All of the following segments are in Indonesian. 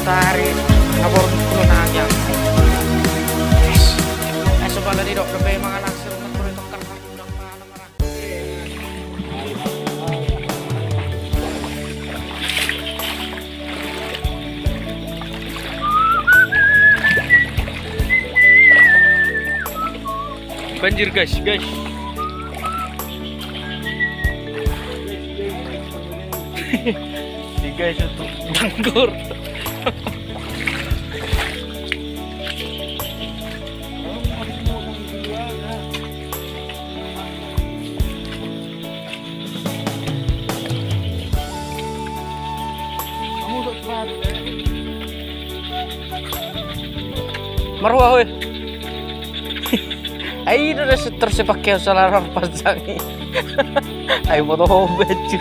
sehari nabor kuno nanya. Sebala di dok lebih mangalang serumat kuno dokter harunang mana marah. Banjir guys. Di guys itu nganggur. Marwah weh. Ay udah tersepak kayak salah pasang. Ay foto baju.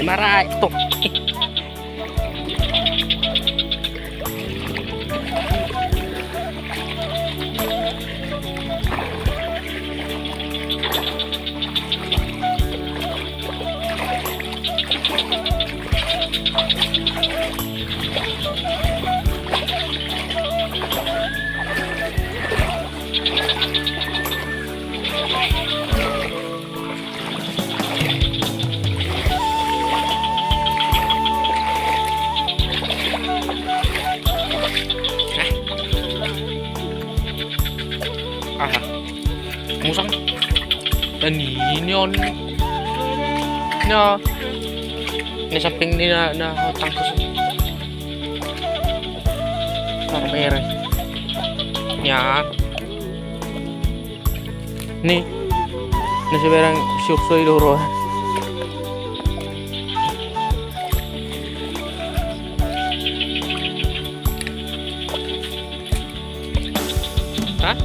Marah itu. Musang dan ini on ini samping ini na hutang ke merah ya nih nasi barang syuk-syuk dulu. Hah?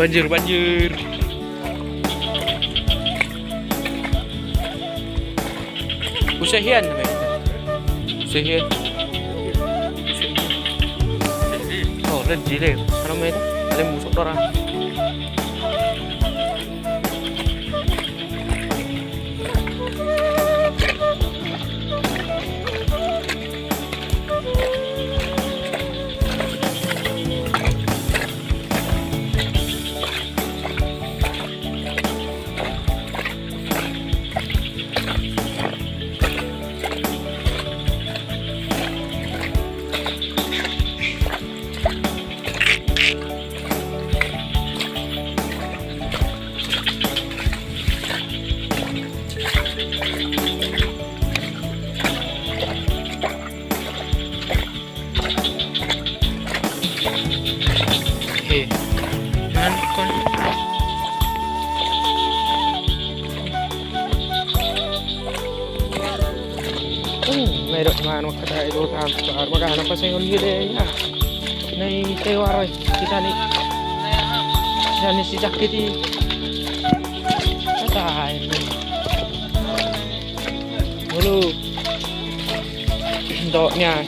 Banjir. Usahian Usahian. Oh, lejile. Ano mo ito? Alam musok dora. Meron man magkata ito tanto magana pa sa ingon gide ya. Nay tewaroy kita ni si Jackie di. Patay. Halo. Ndoknya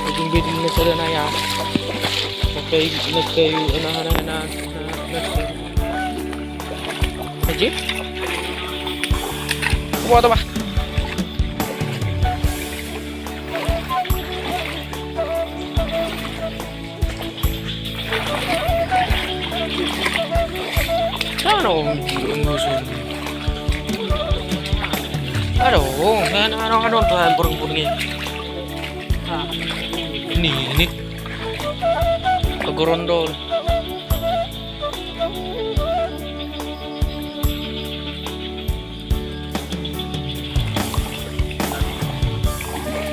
ujung bedi na sa na ya. Okay, na. Aji? Kuha ito ba? Ano? Ano? Ano? Burung-burungnya? Ini. Gorondol.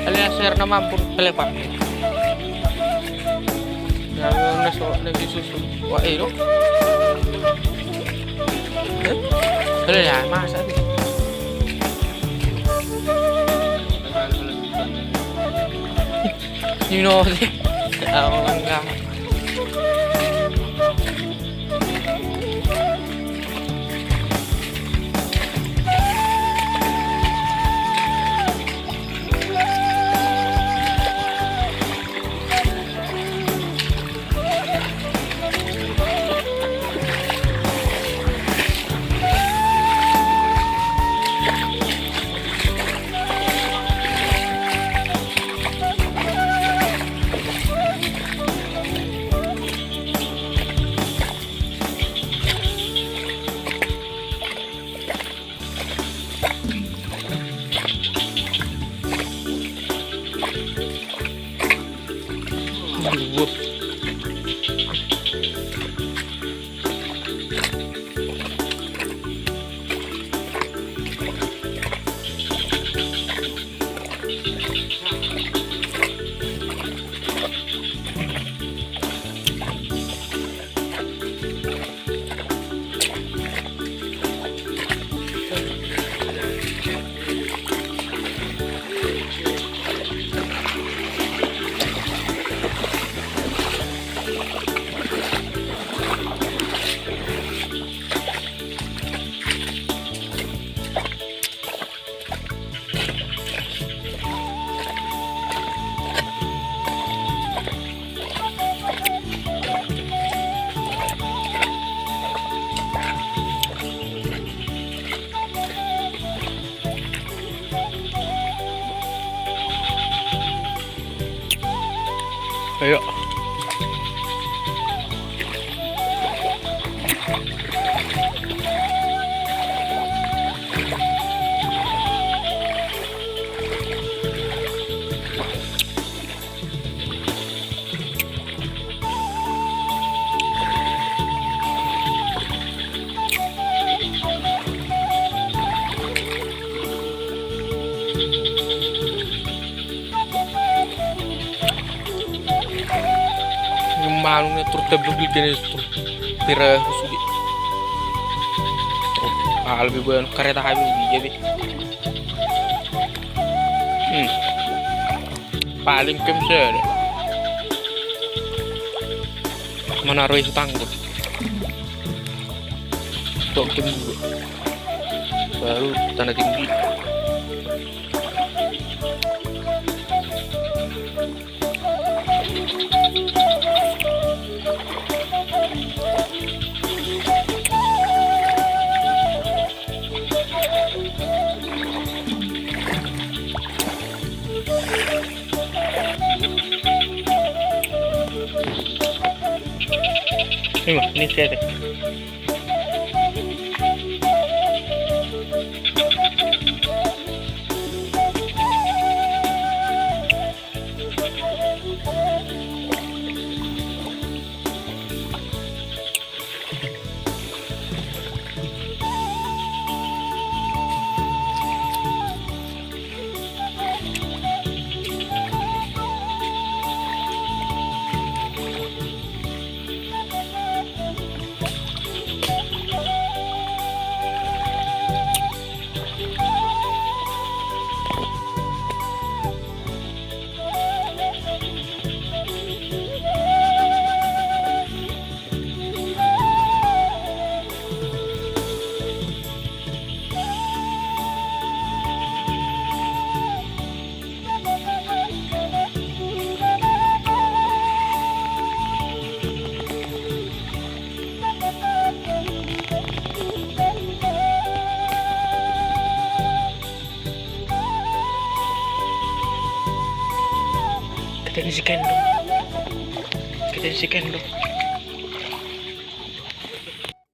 Alias share naman pun telepak. Nagsususun. Wah, no? Wala yan, makasabi. You know, ako lang ka. Aduh. Ayo. Malungnya turut terbukti jenis itu tira sugi lebih banyak kereta habis jadi paling kemser mana roy tangguh tok tinggi baru tanah tinggi. Ini saya deh. Kita si Kendo.